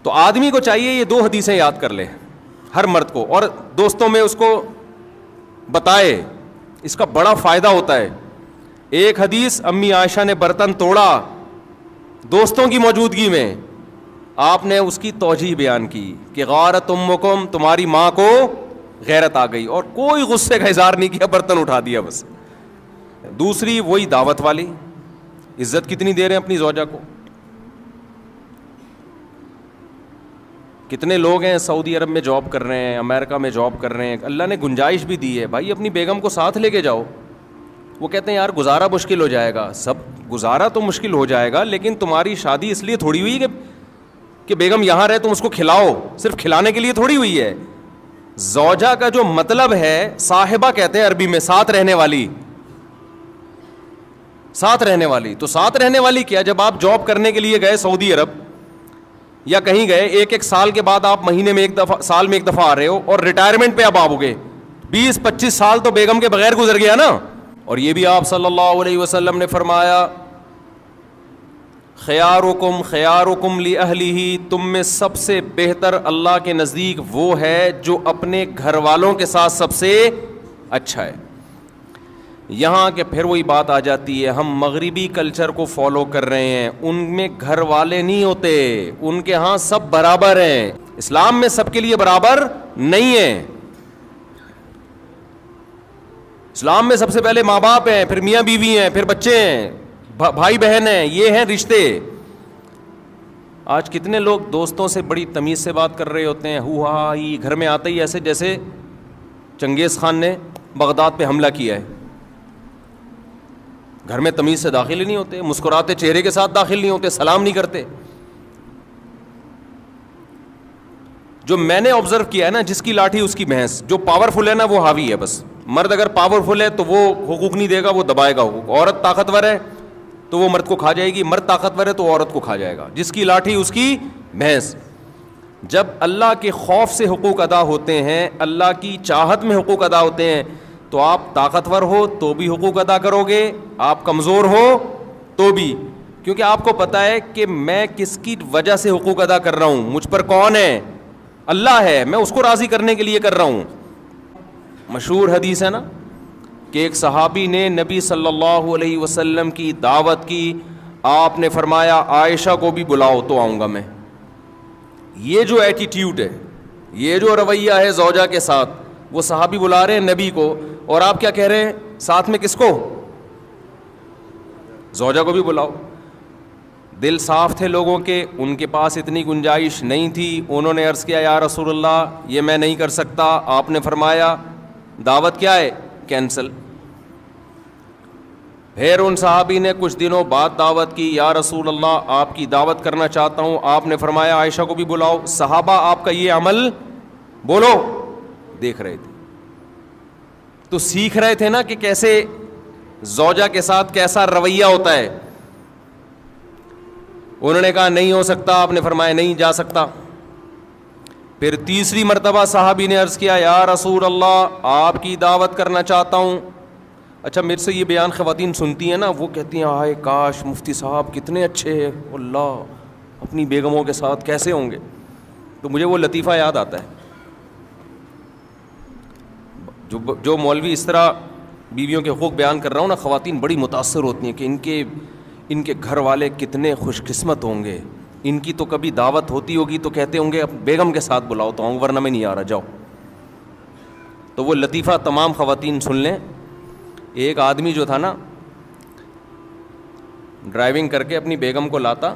تو آدمی کو چاہیے یہ 2 حدیثیں یاد کر لے ہر مرد کو, اور دوستوں میں اس کو بتائے, اس کا بڑا فائدہ ہوتا ہے. ایک حدیث, امی عائشہ نے برتن توڑا دوستوں کی موجودگی میں, آپ نے اس کی توجیہ بیان کی کہ غارت امکم, تمہاری ماں کو غیرت آ گئی, اور کوئی غصے کا اظہار نہیں کیا, برتن اٹھا دیا بس. دوسری وہی دعوت والی, عزت کتنی دے رہے ہیں اپنی زوجہ کو. کتنے لوگ ہیں سعودی عرب میں جاب کر رہے ہیں, امریکہ میں جاب کر رہے ہیں, اللہ نے گنجائش بھی دی ہے, بھائی اپنی بیگم کو ساتھ لے کے جاؤ. وہ کہتے ہیں یار گزارا مشکل ہو جائے گا. سب گزارا تو مشکل ہو جائے گا, لیکن تمہاری شادی اس لیے تھوڑی ہوئی کہ بیگم یہاں رہے تم اس کو کھلاؤ, صرف کھلانے کے لیے تھوڑی ہوئی ہے. زوجہ کا جو مطلب ہے, صاحبہ کہتے ہیں عربی میں, ساتھ رہنے والی, ساتھ رہنے والی. تو ساتھ رہنے والی کیا, جب آپ جاب کرنے کے لیے گئے سعودی عرب یا کہیں گئے, ایک سال کے بعد آپ مہینے میں ایک دفعہ, سال میں ایک دفعہ آ رہے ہو, اور ریٹائرمنٹ پہ اب آپ ہو گئے, 20-25 سال تو بیگم کے بغیر گزر گیا نا. اور یہ بھی آپ صلی اللہ علیہ وسلم نے فرمایا خیارکم خیارکم لأہلہ, تم میں سب سے بہتر اللہ کے نزدیک وہ ہے جو اپنے گھر والوں کے ساتھ سب سے اچھا ہے. یہاں کہ پھر وہی بات آ جاتی ہے, ہم مغربی کلچر کو فالو کر رہے ہیں, ان میں گھر والے نہیں ہوتے, ان کے ہاں سب برابر ہیں. اسلام میں سب کے لیے برابر نہیں ہے. اسلام میں سب سے پہلے ماں باپ ہیں, پھر میاں بیوی ہیں, پھر بچے ہیں, بھائی بہن ہیں, یہ ہیں رشتے. آج کتنے لوگ دوستوں سے بڑی تمیز سے بات کر رہے ہوتے ہیں, ہو ہا ہی, گھر میں آتے ہی ایسے جیسے چنگیز خان نے بغداد پہ حملہ کیا ہے. گھر میں تمیز سے داخل ہی نہیں ہوتے, مسکراتے چہرے کے ساتھ داخل نہیں ہوتے, سلام نہیں کرتے. جو میں نے آبزرو کیا ہے نا, جس کی لاٹھی اس کی بھینس, جو پاورفل ہے نا وہ حاوی ہے بس. مرد اگر پاورفل ہے تو وہ حقوق نہیں دے گا, وہ دبائے گا حقوق. عورت طاقتور ہے تو وہ مرد کو کھا جائے گی, مرد طاقتور ہے تو عورت کو کھا جائے گا. جس کی لاٹھی اس کی بھینس. جب اللہ کے خوف سے حقوق ادا ہوتے ہیں, اللہ کی چاہت میں حقوق ادا ہوتے ہیں, تو آپ طاقتور ہو تو بھی حقوق ادا کرو گے, آپ کمزور ہو تو بھی, کیونکہ آپ کو پتہ ہے کہ میں کس کی وجہ سے حقوق ادا کر رہا ہوں, مجھ پر کون ہے, اللہ ہے, میں اس کو راضی کرنے کے لیے کر رہا ہوں. مشہور حدیث ہے نا کہ ایک صحابی نے نبی صلی اللہ علیہ وسلم کی دعوت کی, آپ نے فرمایا عائشہ کو بھی بلاؤ تو آؤں گا میں. یہ جو ایٹیٹیوڈ ہے, یہ جو رویہ ہے زوجہ کے ساتھ, وہ صحابی بلا رہے ہیں نبی کو, اور آپ کیا کہہ رہے ہیں ساتھ میں کس کو, زوجہ کو بھی بلاؤ. دل صاف تھے لوگوں کے, ان کے پاس اتنی گنجائش نہیں تھی. انہوں نے عرض کیا یا رسول اللہ یہ میں نہیں کر سکتا. آپ نے فرمایا دعوت کیا ہے, کینسل. پھر ان صحابی نے کچھ دنوں بعد دعوت کی, یا رسول اللہ آپ کی دعوت کرنا چاہتا ہوں. آپ نے فرمایا عائشہ کو بھی بلاؤ. صحابہ آپ کا یہ عمل بولو دیکھ رہے تھے, تو سیکھ رہے تھے نا کہ کیسے زوجہ کے ساتھ کیسا رویہ ہوتا ہے. انہوں نے کہا نہیں ہو سکتا. آپ نے فرمایا نہیں جا سکتا. پھر تیسری مرتبہ صحابی نے عرض کیا یا رسول اللہ آپ کی دعوت کرنا چاہتا ہوں. اچھا میرے سے یہ بیان خواتین سنتی ہیں نا, وہ کہتی ہیں ہائے کاش مفتی صاحب کتنے اچھے ہیں, اللہ اپنی بیگموں کے ساتھ کیسے ہوں گے. تو مجھے وہ لطیفہ یاد آتا ہے, جو مولوی اس طرح بیویوں کے حقوق بیان کر رہا ہوں نا, خواتین بڑی متاثر ہوتی ہیں کہ ان کے گھر والے کتنے خوش قسمت ہوں گے, ان کی تو کبھی دعوت ہوتی ہوگی تو کہتے ہوں گے اب بیگم کے ساتھ بلاؤ تو آؤں, ورنہ میں نہیں آ رہا, جاؤ. تو وہ لطیفہ تمام خواتین سن لیں. ایک آدمی جو تھا نا, ڈرائیونگ کر کے اپنی بیگم کو لاتا,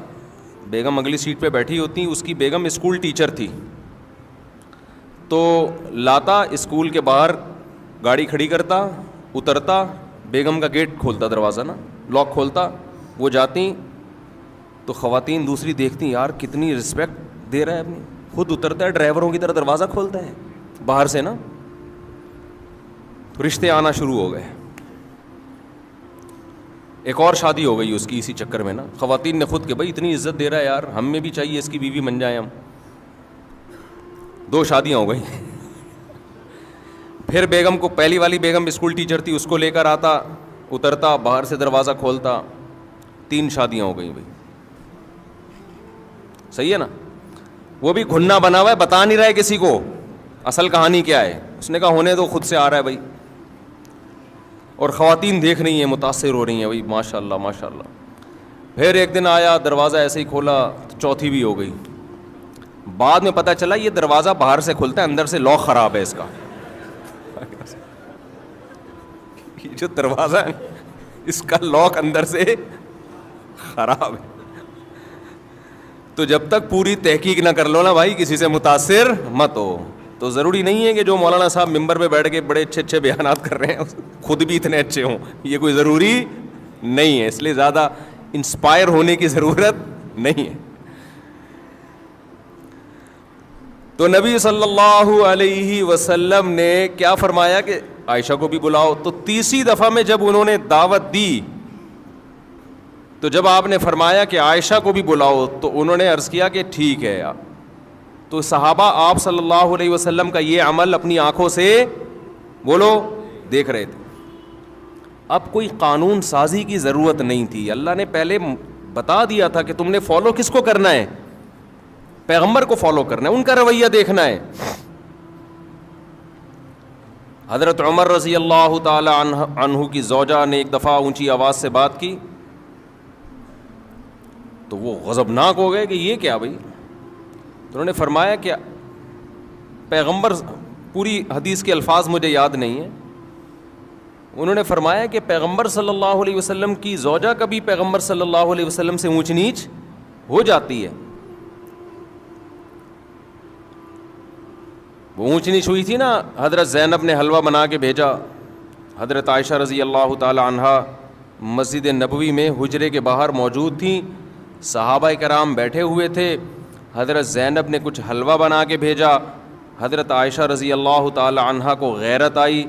بیگم اگلی سیٹ پہ بیٹھی ہوتی, اس کی بیگم اسکول ٹیچر تھی, تو لاتا اسکول کے باہر گاڑی کھڑی کرتا, اترتا, بیگم کا گیٹ کھولتا, دروازہ نا لاک کھولتا, وہ جاتی, تو خواتین دوسری دیکھتی یار کتنی رسپیکٹ دے رہا ہے اپنی, خود اترتا ہے ڈرائیوروں کی طرح دروازہ کھولتا ہے باہر سے نا. تو رشتے آنا شروع ہو گئے. ایک اور شادی ہو گئی اس کی اسی چکر میں نا, خواتین نے خود کہ بھائی اتنی عزت دے رہا ہے یار, ہمیں بھی چاہیے اس کی بیوی بن جائیں ہم. 2 شادیاں ہو گئی. پھر بیگم کو, پہلی والی بیگم اسکول ٹیچر تھی, اس کو لے کر آتا, اترتا, باہر سے دروازہ کھولتا, 3 شادیاں ہو گئی بھائی. صحیح ہے نا. وہ بھی گھننا بنا ہوا ہے, بتا نہیں رہا ہے کسی کو اصل کہانی کیا ہے. اس نے کہا ہونے دو, خود سے آ رہا ہے بھائی. اور خواتین دیکھ رہی ہیں, متاثر ہو رہی ہیں بھائی, ماشاء اللہ ماشاء اللہ. پھر ایک دن آیا, دروازہ ایسے ہی کھولا, چوتھی بھی ہو گئی. بعد میں پتہ چلا یہ دروازہ باہر سے کھلتا ہے, اندر سے لاک خراب ہے اس کا. یہ جو دروازہ ہے اس کا لاک اندر سے خراب ہے. تو جب تک پوری تحقیق نہ کر لو نا بھائی, کسی سے متاثر مت ہو. تو ضروری نہیں ہے کہ جو مولانا صاحب ممبر پہ بیٹھ کے بڑے اچھے اچھے بیانات کر رہے ہیں خود بھی اتنے اچھے ہوں, یہ کوئی ضروری نہیں ہے. اس لیے زیادہ انسپائر ہونے کی ضرورت نہیں ہے. تو نبی صلی اللہ علیہ وسلم نے کیا فرمایا کہ عائشہ کو بھی بلاؤ. تو تیسری دفعہ میں جب انہوں نے دعوت دی, تو جب آپ نے فرمایا کہ عائشہ کو بھی بلاؤ, تو انہوں نے عرض کیا کہ ٹھیک ہے. تو صحابہ آپ صلی اللہ علیہ وسلم کا یہ عمل اپنی آنکھوں سے بولو دیکھ رہے تھے. اب کوئی قانون سازی کی ضرورت نہیں تھی. اللہ نے پہلے بتا دیا تھا کہ تم نے فالو کس کو کرنا ہے, پیغمبر کو فالو کرنا ہے, ان کا رویہ دیکھنا ہے. حضرت عمر رضی اللہ تعالی عنہ کی زوجہ نے ایک دفعہ اونچی آواز سے بات کی تو وہ غضبناک ہو گئے کہ یہ کیا بھائی. تو انہوں نے فرمایا کہ پیغمبر, پوری حدیث کے الفاظ مجھے یاد نہیں ہیں, انہوں نے فرمایا کہ پیغمبر صلی اللہ علیہ وسلم کی زوجہ کبھی پیغمبر صلی اللہ علیہ وسلم سے اونچ نیچ ہو جاتی ہے. وہ اونچ نیچ ہوئی تھی نا, حضرت زینب نے حلوہ بنا کے بھیجا. حضرت عائشہ رضی اللہ تعالی عنہا مسجد نبوی میں حجرے کے باہر موجود تھیں, صحابہ کرام بیٹھے ہوئے تھے. حضرت زینب نے کچھ حلوہ بنا کے بھیجا. حضرت عائشہ رضی اللہ تعالی عنہا کو غیرت آئی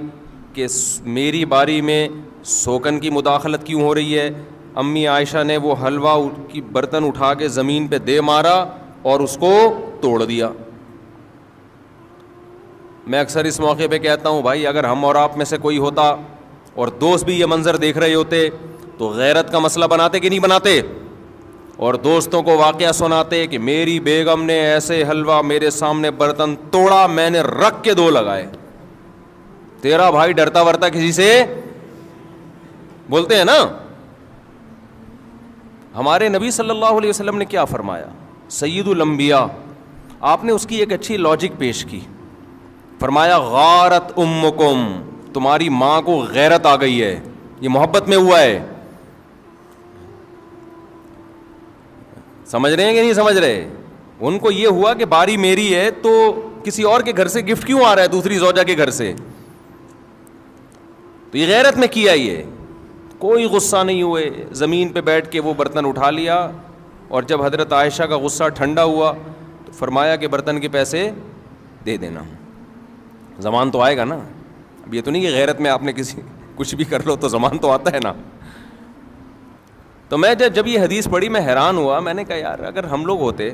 کہ میری باری میں سوکن کی مداخلت کیوں ہو رہی ہے. امی عائشہ نے وہ حلوہ کی برتن اٹھا کے زمین پہ دے مارا اور اس کو توڑ دیا. میں اکثر اس موقع پہ کہتا ہوں بھائی, اگر ہم اور آپ میں سے کوئی ہوتا اور دوست بھی یہ منظر دیکھ رہے ہوتے تو غیرت کا مسئلہ بناتے کہ نہیں بناتے, اور دوستوں کو واقعہ سناتے کہ میری بیگم نے ایسے حلوہ میرے سامنے برتن توڑا, میں نے رکھ کے 2 لگائے. تیرا بھائی ڈرتا ورتا کسی سے بولتے ہیں نا. ہمارے نبی صلی اللہ علیہ وسلم نے کیا فرمایا, سید الانبیاء, آپ نے اس کی ایک اچھی لاجک پیش کی. فرمایا غارت امکم, تمہاری ماں کو غیرت آ گئی ہے, یہ محبت میں ہوا ہے. سمجھ رہے ہیں کہ نہیں سمجھ رہے؟ ان کو یہ ہوا کہ باری میری ہے تو کسی اور کے گھر سے گفٹ کیوں آ رہا ہے, دوسری زوجہ کے گھر سے. تو یہ غیرت میں کیا, یہ کوئی غصہ نہیں ہوئے, زمین پہ بیٹھ کے وہ برتن اٹھا لیا. اور جب حضرت عائشہ کا غصہ ٹھنڈا ہوا تو فرمایا کہ برتن کے پیسے دے دینا, زمان تو آئے گا نا. اب یہ تو نہیں کہ غیرت میں آپ نے کسی کچھ بھی کر لو تو زمان تو آتا ہے نا. تو میں جب یہ حدیث پڑھی میں حیران ہوا. میں نے کہا یار اگر ہم لوگ ہوتے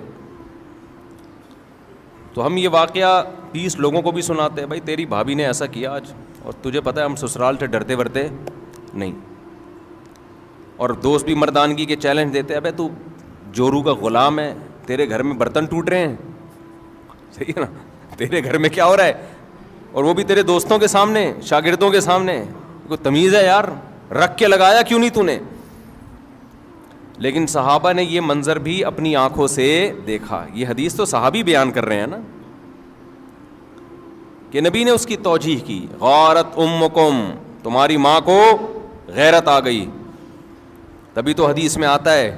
تو ہم یہ واقعہ 20 لوگوں کو بھی سناتے ہیں, بھائی تیری بھابھی نے ایسا کیا آج, اور تجھے پتہ ہے ہم سسرال سے ڈرتے ورتے نہیں. اور دوست بھی مردانگی کے چیلنج دیتے ہیں, ابے تو جورو کا غلام ہے, تیرے گھر میں برتن ٹوٹ رہے ہیں, صحیح ہے نا, تیرے گھر میں کیا ہو رہا ہے, اور وہ بھی تیرے دوستوں کے سامنے, شاگردوں کے سامنے. کوئی تمیز ہے یار, رکھ کے لگایا کیوں نہیں تو نے. لیکن صحابہ نے یہ منظر بھی اپنی آنکھوں سے دیکھا. یہ حدیث تو صحابی بیان کر رہے ہیں نا, کہ نبی نے اس کی توجیح کی, غارت امکم, تمہاری ماں کو غیرت آ گئی. تبھی تو حدیث میں آتا ہے.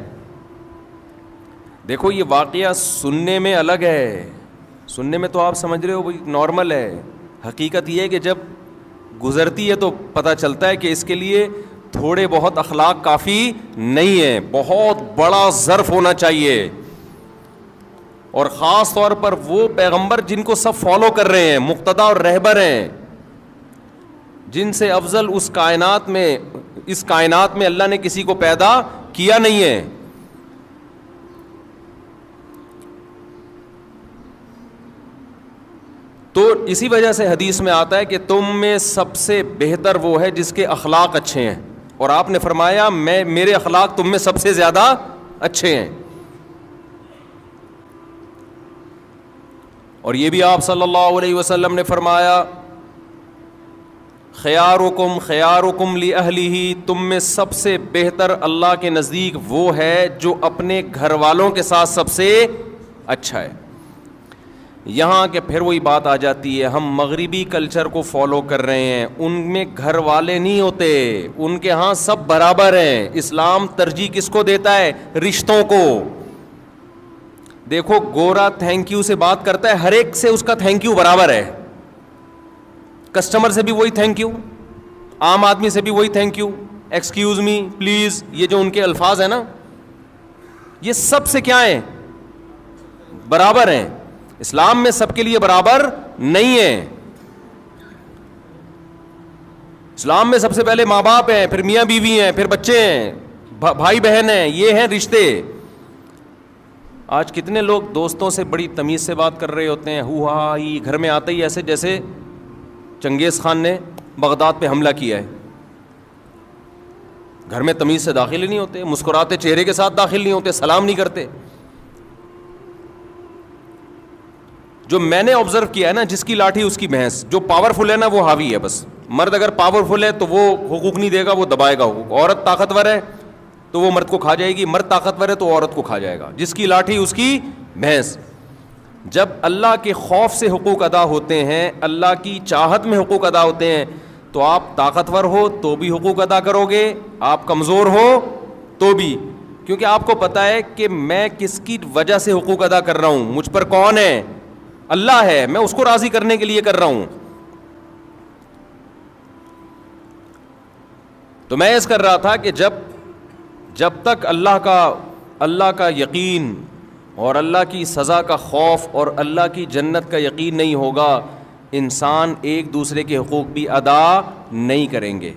دیکھو یہ واقعہ سننے میں الگ ہے, سننے میں تو آپ سمجھ رہے ہو بھائی نارمل ہے. حقیقت یہ ہے کہ جب گزرتی ہے تو پتہ چلتا ہے کہ اس کے لیے تھوڑے بہت اخلاق کافی نہیں ہے, بہت بڑا ظرف ہونا چاہیے. اور خاص طور پر وہ پیغمبر جن کو سب فالو کر رہے ہیں, مقتدا اور رہبر ہیں, جن سے افضل اس کائنات میں اللہ نے کسی کو پیدا کیا نہیں ہے. تو اسی وجہ سے حدیث میں آتا ہے کہ تم میں سب سے بہتر وہ ہے جس کے اخلاق اچھے ہیں, اور آپ نے فرمایا میرے اخلاق تم میں سب سے زیادہ اچھے ہیں. اور یہ بھی آپ صلی اللہ علیہ وسلم نے فرمایا خیارکم خیارکم لأہلہ، تم میں سب سے بہتر اللہ کے نزدیک وہ ہے جو اپنے گھر والوں کے ساتھ سب سے اچھا ہے۔ یہاں کہ پھر وہی بات آ جاتی ہے، ہم مغربی کلچر کو فالو کر رہے ہیں، ان میں گھر والے نہیں ہوتے، ان کے ہاں سب برابر ہیں۔ اسلام ترجیح کس کو دیتا ہے؟ رشتوں کو۔ دیکھو گورا تھینک یو سے بات کرتا ہے، ہر ایک سے اس کا تھینک یو برابر ہے، کسٹمر سے بھی وہی تھینک یو، عام آدمی سے بھی وہی thank you, excuse me, please, یہ جو ان کے الفاظ ہیں نا، یہ سب سے کیا ہیں؟ برابر ہیں۔ اسلام میں سب کے لیے برابر نہیں ہے۔ اسلام میں سب سے پہلے ماں باپ ہیں، پھر میاں بیوی ہیں، پھر بچے ہیں، بھائی بہن ہیں، یہ ہیں رشتے۔ آج کتنے لوگ دوستوں سے بڑی تمیز سے بات کر رہے ہوتے ہیں، ہو ہا ہی، گھر میں آتے ہی ایسے جیسے چنگیز خان نے بغداد پہ حملہ کیا ہے۔ گھر میں تمیز سے داخل ہی نہیں ہوتے، مسکراتے چہرے کے ساتھ داخل نہیں ہوتے، سلام نہیں کرتے۔ جو میں نے آبزرو کیا ہے نا، جس کی لاٹھی اس کی بھینس، جو پاورفل ہے نا وہ حاوی ہے بس۔ مرد اگر پاورفل ہے تو وہ حقوق نہیں دے گا، وہ دبائے گا حقوق۔ عورت طاقتور ہے تو وہ مرد کو کھا جائے گی، مرد طاقتور ہے تو عورت کو کھا جائے گا۔ جس کی لاٹھی اس کی بھینس۔ جب اللہ کے خوف سے حقوق ادا ہوتے ہیں، اللہ کی چاہت میں حقوق ادا ہوتے ہیں، تو آپ طاقتور ہو تو بھی حقوق ادا کرو گے، آپ کمزور ہو تو بھی، کیونکہ آپ کو پتہ ہے کہ میں کس کی وجہ سے حقوق ادا کر رہا ہوں، مجھ پر کون ہے؟ اللہ ہے، میں اس کو راضی کرنے کے لیے کر رہا ہوں۔ تو میں اس کر رہا تھا کہ جب تک اللہ کا یقین اور اللہ کی سزا کا خوف اور اللہ کی جنت کا یقین نہیں ہوگا، انسان ایک دوسرے کے حقوق بھی ادا نہیں کریں گے۔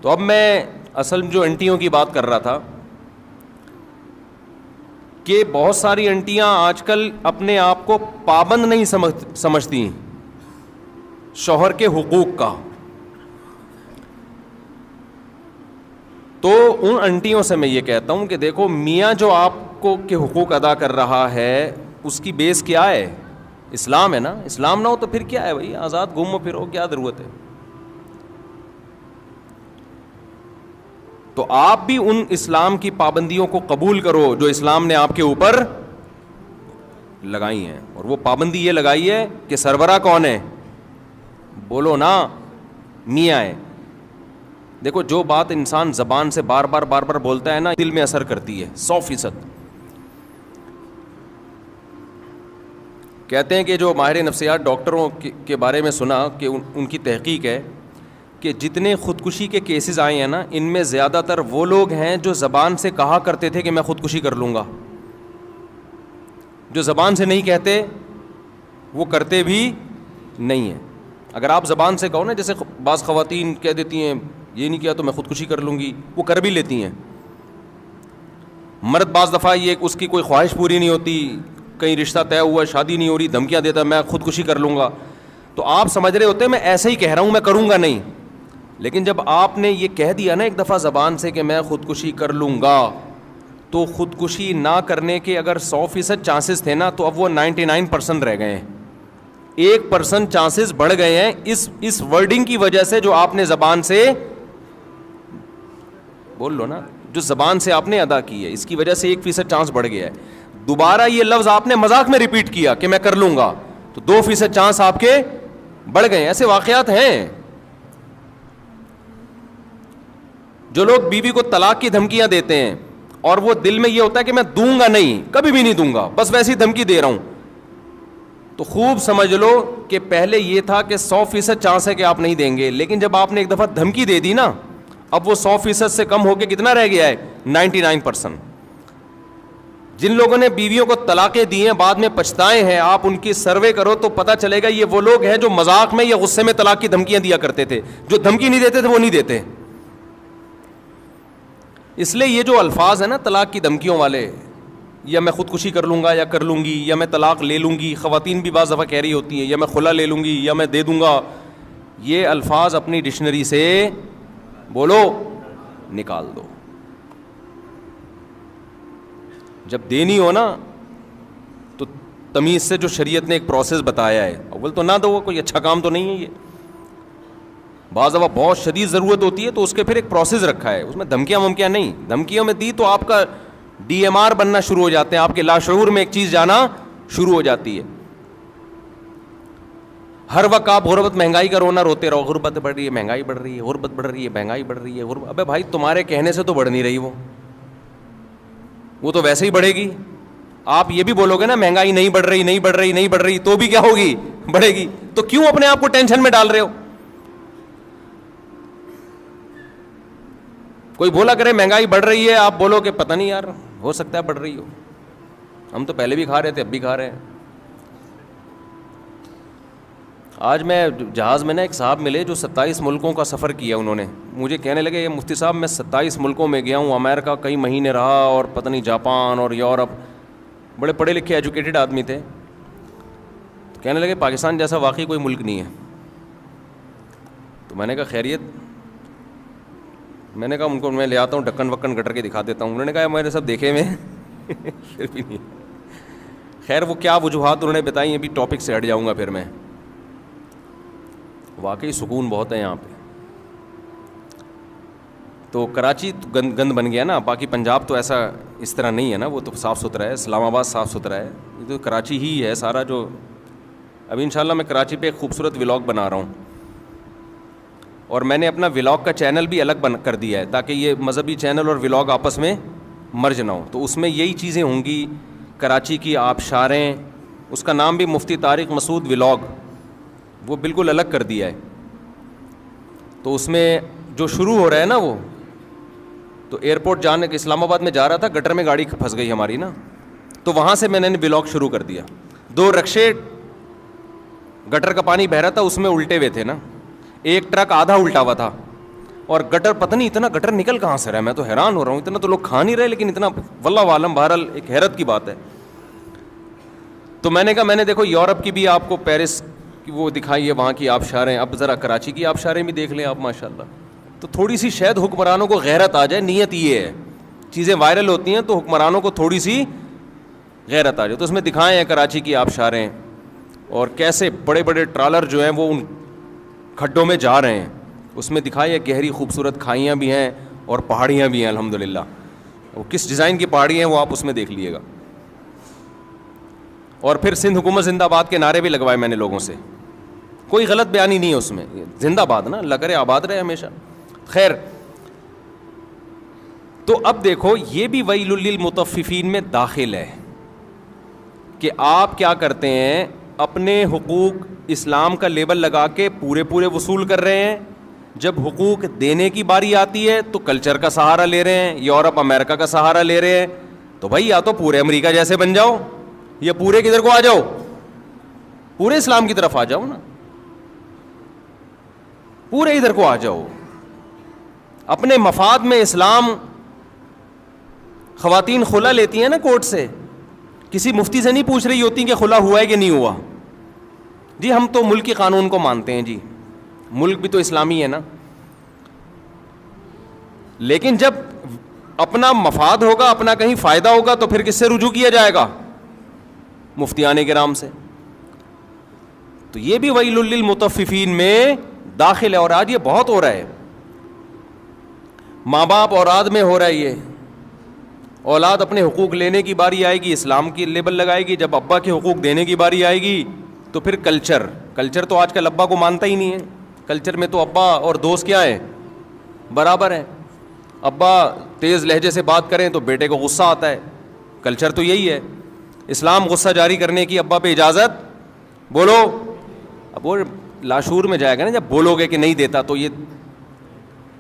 تو اب میں اصل جو انٹیوں کی بات کر رہا تھا کہ بہت ساری انٹیاں آج کل اپنے آپ کو پابند نہیں سمجھتی شوہر کے حقوق کا۔ تو ان انٹیوں سے میں یہ کہتا ہوں کہ دیکھو میاں جو آپ کو کے حقوق ادا کر رہا ہے، اس کی بیس کیا ہے؟ اسلام ہے نا۔ اسلام نہ ہو تو پھر کیا ہے بھائی؟ آزاد گھومو پھرو، کیا ضرورت ہے؟ تو آپ بھی ان اسلام کی پابندیوں کو قبول کرو جو اسلام نے آپ کے اوپر لگائی ہیں۔ اور وہ پابندی یہ لگائی ہے کہ سربراہ کون ہے؟ بولو نا، میاں ہے۔ دیکھو جو بات انسان زبان سے بار بار بولتا ہے نا، دل میں اثر کرتی ہے 100%۔ کہتے ہیں کہ جو ماہر نفسیات ڈاکٹروں کے بارے میں سنا کہ ان کی تحقیق ہے کہ جتنے خودکشی کے کیسز آئے ہیں نا، ان میں زیادہ تر وہ لوگ ہیں جو زبان سے کہا کرتے تھے کہ میں خودکشی کر لوں گا۔ جو زبان سے نہیں کہتے وہ کرتے بھی نہیں ہیں۔ اگر آپ زبان سے کہو نا، جیسے بعض خواتین کہہ دیتی ہیں یہ نہیں کیا تو میں خودکشی کر لوں گی، وہ کر بھی لیتی ہیں۔ مرد بعض دفعہ یہ اس کی کوئی خواہش پوری نہیں ہوتی، کہیں رشتہ طے ہوا، شادی نہیں ہو رہی، دھمکیاں دیتا ہے میں خودکشی کر لوں گا، تو آپ سمجھ رہے ہوتے ہیں میں ایسے ہی کہہ رہا ہوں، میں کروں گا نہیں۔ لیکن جب آپ نے یہ کہہ دیا نا ایک دفعہ زبان سے کہ میں خودکشی کر لوں گا، تو خودکشی نہ کرنے کے اگر 100% چانسز تھے نا، تو اب وہ 99% رہ گئے ہیں، 1% چانسز بڑھ گئے ہیں اس ورڈنگ کی وجہ سے جو آپ نے زبان سے بول لو نا، جو زبان سے آپ نے ادا کی ہے، اس کی وجہ سے 1% چانس بڑھ گیا ہے۔ دوبارہ یہ لفظ آپ نے مذاق میں ریپیٹ کیا کہ میں کر لوں گا، تو 2% چانس آپ کے بڑھ گئے ہیں۔ ایسے واقعات ہیں۔ جو لوگ بیوی کو طلاق کی دھمکیاں دیتے ہیں اور وہ دل میں یہ ہوتا ہے کہ میں دوں گا نہیں، کبھی بھی نہیں دوں گا، بس ویسی دھمکی دے رہا ہوں، تو خوب سمجھ لو کہ پہلے یہ تھا کہ 100% چانس ہے کہ آپ نہیں دیں گے، لیکن جب آپ نے ایک دفعہ دھمکی دے دی نا، اب وہ 100% سے کم ہو کے کتنا رہ گیا ہے؟ 99%۔ جن لوگوں نے بیویوں کو طلاقیں دی ہیں بعد میں پچھتائے ہیں، آپ ان کی سروے کرو تو پتہ چلے گا یہ وہ لوگ ہیں جو مذاق میں یا غصے میں طلاق کی دھمکیاں دیا کرتے تھے۔ جو دھمکی نہیں دیتے تھے وہ نہیں دیتے۔ اس لیے یہ جو الفاظ ہیں نا طلاق کی دھمکیوں والے، یا میں خودکشی کر لوں گا یا کر لوں گی، یا میں طلاق لے لوں گی، خواتین بھی بعض دفعہ کہہ رہی ہوتی ہیں یا میں خلا لے لوں گی یا میں دے دوں گا، یہ الفاظ اپنی ڈکشنری سے بولو نکال دو۔ جب دینی ہو نا تمیز سے جو شریعت نے ایک پروسیس بتایا ہے. اول تو نہ دو, کوئی اچھا کام تو نہیں ہے یہ. بعض دفعہ بہت شدید ضرورت ہوتی ہے تو اس کے پھر ایک پروسیس رکھا ہے, اس میں دھمکیاں ومکیاں نہیں. دھمکیوں میں دی تو آپ کا ڈی ایم آر بننا شروع ہو جاتے ہیں, آپ کے لاشعور میں ایک چیز جانا شروع ہو جاتی ہے. ہر وقت آپ غربت مہنگائی کا رونا روتے رہو, غربت بڑھ رہی ہے, مہنگائی بڑھ رہی ہے, غربت بڑھ رہی ہے, مہنگائی بڑھ رہی ہے, غربت. ابے بھائی تمہارے کہنے سے تو بڑھ نہیں رہی, وہ تو ویسے ہی بڑھے گی. آپ یہ بھی بولو گے نا مہنگائی نہیں بڑھ رہی, نہیں بڑھ رہی, نہیں بڑھ رہی, تو بھی کیا ہوگی, بڑھے گی. تو کیوں اپنے آپ کو ٹینشن میں ڈال رہے ہو؟ کوئی بولا کرے مہنگائی بڑھ رہی ہے, آپ بولو کہ پتہ نہیں یار, ہو سکتا ہے بڑھ رہی ہو, ہم تو پہلے بھی کھا رہے تھے, اب بھی کھا رہے ہیں. آج میں جہاز میں نا ایک صاحب ملے جو 27 ملکوں کا سفر کیا انہوں نے. مجھے کہنے لگے, یہ مفتی صاحب میں 27 ملکوں میں گیا ہوں, امریکہ کئی مہینے رہا, اور پتہ نہیں جاپان اور یورپ. بڑے پڑھے لکھے ایجوکیٹڈ آدمی تھے. تو کہنے لگے پاکستان جیسا واقعی کوئی ملک نہیں ہے. تو میں نے کہا خیریت؟ میں نے کہا ان کو میں لے آتا ہوں, ڈکن وکن گٹر کے دکھا دیتا ہوں. انہوں نے کہا میں نے سب دیکھے ہوئے پھر بھی نہیں. خیر وہ کیا وجوہات انہوں نے بتائی, ابھی ٹاپک سے ہٹ جاؤں گا پھر میں. واقعی سکون بہت ہے یہاں پہ. تو کراچی گند بن گیا نا, باقی پنجاب تو ایسا اس طرح نہیں ہے نا, وہ تو صاف ستھرا ہے. اسلام آباد صاف ستھرا ہے, یہ تو کراچی ہی ہے سارا. جو ابھی انشاءاللہ میں کراچی پہ ایک خوبصورت ولاگ بنا رہا ہوں, اور میں نے اپنا ولاگ کا چینل بھی الگ کر دیا ہے تاکہ یہ مذہبی چینل اور ولاگ آپس میں مرج نہ ہو. تو اس میں یہی چیزیں ہوں گی, کراچی کی آبشاریں. اس کا نام بھی مفتی طارق مسعود ولاگ, وہ بالکل الگ کر دیا ہے. تو اس میں جو شروع ہو رہا ہے نا, وہ تو ایئرپورٹ جانے کے اسلام آباد میں جا رہا تھا, گٹر میں گاڑی پھنس گئی ہماری نا, تو وہاں سے میں نے ولاگ شروع کر دیا. 2 رکشے, گٹر کا پانی بہ رہا تھا, اس میں الٹے ہوئے تھے نا, ایک ٹرک آدھا الٹا ہوا تھا, اور گٹر پتہ نہیں اتنا گٹر نکل کہاں سے رہا. میں تو حیران ہو رہا ہوں, اتنا تو لوگ کھا نہیں رہے, لیکن اتنا واللہ عالم. بہرحال ایک حیرت کی بات ہے. تو میں نے کہا میں نے دیکھو یورپ کی بھی آپ کو پیرس کی وہ دکھائی ہے, وہاں کی آبشاریں, اب ذرا کراچی کی آبشاریں بھی دیکھ لیں آپ ماشاءاللہ. تو تھوڑی سی شاید حکمرانوں کو غیرت آ جائے, نیت یہ ہے. چیزیں وائرل ہوتی ہیں تو حکمرانوں کو تھوڑی سی غیرت آ جائے. تو اس میں دکھائے ہیں کراچی کی آبشاریں, اور کیسے بڑے بڑے ٹرالر جو ہیں وہ ان کھڈوں میں جا رہے ہیں. اس میں دکھائی ہے گہری خوبصورت کھائیاں بھی ہیں اور پہاڑیاں بھی ہیں الحمدللہ. وہ کس ڈیزائن کی پہاڑی ہیں وہ آپ اس میں دیکھ لیے گا. اور پھر سندھ حکومت زندہ باد کے نعرے بھی لگوائے میں نے لوگوں سے. کوئی غلط بیانی نہیں ہے اس میں, زندہ باد نا, اللہ کرے آباد رہے ہمیشہ. خیر, تو اب دیکھو یہ بھی ویل للمطففین میں داخل ہے کہ آپ کیا کرتے ہیں, اپنے حقوق اسلام کا لیبل لگا کے پورے وصول کر رہے ہیں. جب حقوق دینے کی باری آتی ہے تو کلچر کا سہارا لے رہے ہیں, یورپ امریکہ کا سہارا لے رہے ہیں. تو بھائی یا تو پورے امریکہ جیسے بن جاؤ, یا پورے کدھر کو آ جاؤ, پورے اسلام کی طرف آ جاؤ نا, پورے ادھر کو آ جاؤ. اپنے مفاد میں اسلام, خواتین خلا لیتی ہیں نا کورٹ سے, کسی مفتی سے نہیں پوچھ رہی ہوتی کہ خلا ہوا ہے کہ نہیں ہوا. جی ہم تو ملک کے قانون کو مانتے ہیں, جی ملک بھی تو اسلامی ہے نا. لیکن جب اپنا مفاد ہوگا, اپنا کہیں فائدہ ہوگا, تو پھر کس سے رجوع کیا جائے گا؟ مفتیان کرام سے. تو یہ بھی ویل للمطففین میں داخل ہے. اور آج یہ بہت ہو رہا ہے, ماں باپ اولاد میں ہو رہا ہے یہ. اولاد اپنے حقوق لینے کی باری آئے گی, اسلام کی لیبل لگائے گی. جب ابا کے حقوق دینے کی باری آئے گی تو پھر کلچر تو آج کل ابا کو مانتا ہی نہیں ہے. کلچر میں تو ابا اور دوست کیا ہیں, برابر ہیں. ابا تیز لہجے سے بات کریں تو بیٹے کو غصہ آتا ہے. کلچر تو یہی ہے. اسلام غصہ جاری کرنے کی ابا پہ اجازت, بولو. اب وہ لاشعور میں جائے گا نا جب بولو گے کہ نہیں دیتا تو یہ.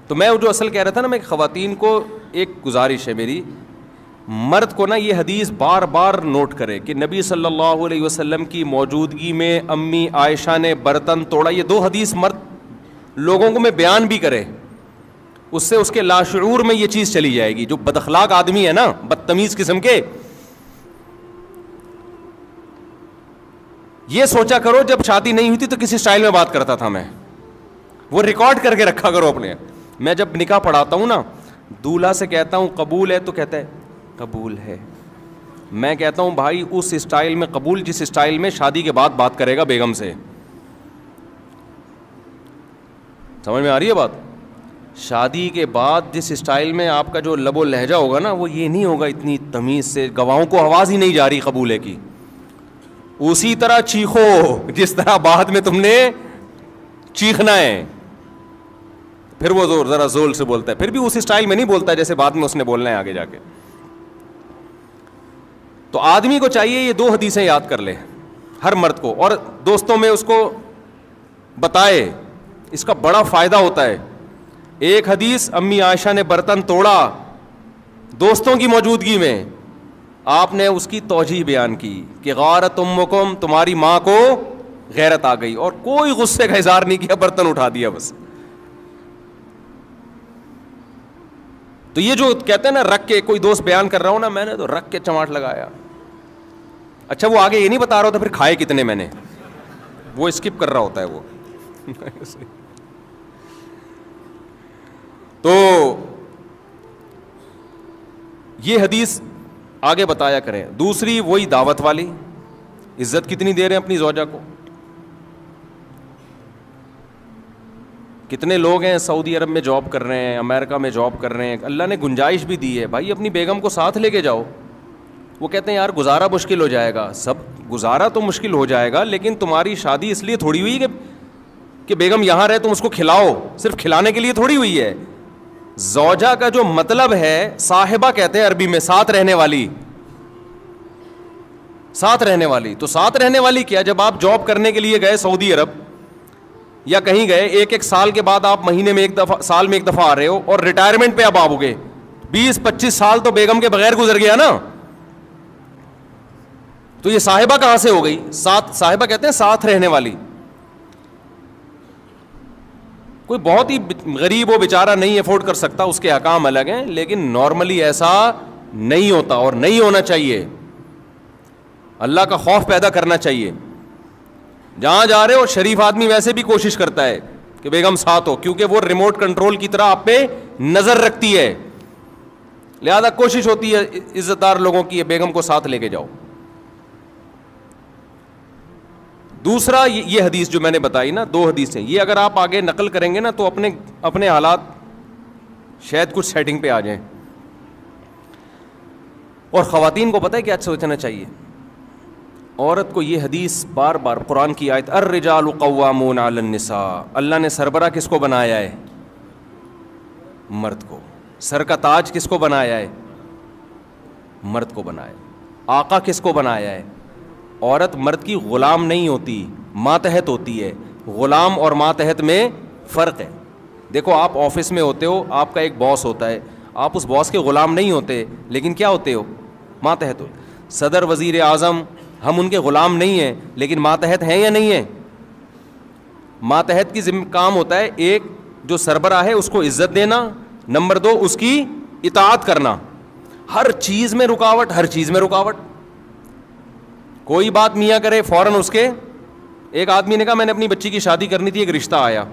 تو میں جو اصل کہہ رہا تھا نا, میں خواتین کو ایک گزارش ہے میری, مرد کو نا یہ حدیث بار بار نوٹ کرے کہ نبی صلی اللہ علیہ وسلم کی موجودگی میں امی عائشہ نے برتن توڑا. یہ 2 حدیث مرد لوگوں کو میں بیان بھی کرے, اس سے اس کے لاشعور میں یہ چیز چلی جائے گی. جو بد اخلاق آدمی ہے نا, بدتمیز قسم کے, یہ سوچا کرو جب شادی نہیں ہوئی تھی تو کسی سٹائل میں بات کرتا تھا میں, وہ ریکارڈ کر کے رکھا کرو اپنے. میں جب نکاح پڑھاتا ہوں نا, دولہا سے کہتا ہوں قبول ہے تو کہتا ہے قبول ہے, میں کہتا ہوں بھائی اس اسٹائل میں قبول جس اسٹائل میں شادی کے بعد بات کرے گا بیگم سے. سمجھ میں آ رہی ہے بات؟ شادی کے بعد جس اسٹائل میں آپ کا جو لب و لہجہ ہوگا نا, وہ یہ نہیں ہوگا اتنی تمیز سے, گواہوں کو آواز ہی نہیں جا رہی قبولے کی. اسی طرح چیخو جس طرح بعد میں تم نے چیخنا ہے. پھر وہ ذرا زور سے بولتا ہے, پھر بھی اس اسٹائل میں نہیں بولتا جیسے بعد میں اس نے بولنا ہے آگے جا کے. تو آدمی کو چاہیے یہ 2 حدیثیں یاد کر لے, ہر مرد کو, اور دوستوں میں اس کو بتائے, اس کا بڑا فائدہ ہوتا ہے. ایک حدیث, امی عائشہ نے برتن توڑا دوستوں کی موجودگی میں, آپ نے اس کی توجیہ بیان کی کہ غارت امکم, تمہاری ماں کو غیرت آ گئی, اور کوئی غصے کا اظہار نہیں کیا, برتن اٹھا دیا بس. تو یہ جو کہتے ہیں نا رکھ کے, کوئی دوست بیان کر رہا ہوں نا میں نے تو رکھ کے چماٹ لگایا, اچھا وہ آگے یہ نہیں بتا رہا ہوتا پھر کھائے کتنے میں نے, وہ اسکپ کر رہا ہوتا ہے وہ. تو یہ حدیث آگے بتایا کریں. دوسری وہی دعوت والی, عزت کتنی دے رہے ہیں اپنی زوجہ کو. کتنے لوگ ہیں سعودی عرب میں جاب کر رہے ہیں, امریکہ میں جاب کر رہے ہیں, اللہ نے گنجائش بھی دی ہے, بھائی اپنی بیگم کو ساتھ لے کے جاؤ. وہ کہتے ہیں یار گزارا مشکل ہو جائے گا. سب گزارا تو مشکل ہو جائے گا, لیکن تمہاری شادی اس لیے تھوڑی ہوئی کہ بیگم یہاں رہے تم اس کو کھلاؤ, صرف کھلانے کے لیے تھوڑی ہوئی ہے. زوجہ کا جو مطلب ہے, صاحبہ کہتے ہیں عربی میں, ساتھ رہنے والی, ساتھ رہنے والی. تو ساتھ رہنے والی کیا, جب آپ جاب کرنے کے لیے گئے سعودی عرب یا کہیں گئے, ایک سال کے بعد آپ مہینے میں ایک دفعہ, سال میں ایک دفعہ آ رہے ہو, اور ریٹائرمنٹ پہ اب آؤ گے, 20-25 سال تو بیگم کے بغیر گزر گیا نا. تو یہ صاحبہ کہاں سے ہو گئی؟ صاحبہ کہتے ہیں ساتھ رہنے والی. کوئی بہت ہی غریب ہو بیچارہ نہیں افورڈ کر سکتا, اس کے احکام الگ ہیں, لیکن نارملی ایسا نہیں ہوتا اور نہیں ہونا چاہیے. اللہ کا خوف پیدا کرنا چاہیے. جہاں جا رہے ہو, شریف آدمی ویسے بھی کوشش کرتا ہے کہ بیگم ساتھ ہو, کیونکہ وہ ریموٹ کنٹرول کی طرح آپ پہ نظر رکھتی ہے, لہذا کوشش ہوتی ہے عزت دار لوگوں کی بیگم کو ساتھ لے کے جاؤ. دوسرا یہ حدیث جو میں نے بتائی نا, 2 حدیثیں, یہ اگر آپ آگے نقل کریں گے نا تو اپنے حالات شاید کچھ سیٹنگ پہ آ جائیں. اور خواتین کو پتہ ہے کیا سوچنا چاہیے, عورت کو یہ حدیث بار بار, قرآن کی آیت الرجال قوامون علی النساء, اللہ نے سربراہ کس کو بنایا ہے؟ مرد کو. سر کا تاج کس کو بنایا ہے؟ مرد کو بنایا. آقا کس کو بنایا ہے؟ عورت مرد کی غلام نہیں ہوتی, ماتحت ہوتی ہے. غلام اور ماتحت میں فرق ہے. دیکھو آپ آفس میں ہوتے ہو, آپ کا ایک باس ہوتا ہے, آپ اس باس کے غلام نہیں ہوتے, لیکن کیا ہوتے ہو؟ ماتحت ہو. صدر, وزیر اعظم, ہم ان کے غلام نہیں ہیں, لیکن ماتحت ہیں یا نہیں ہیں؟ ماتحت کی کام ہوتا ہے, ایک جو سربراہ ہے اس کو عزت دینا, نمبر 2 اس کی اطاعت کرنا. ہر چیز میں رکاوٹ, ہر چیز میں رکاوٹ. کوئی بات میاں کرے فوراً اس کے, ایک آدمی نے کہا میں نے اپنی بچی کی شادی کرنی تھی, ایک رشتہ آیا,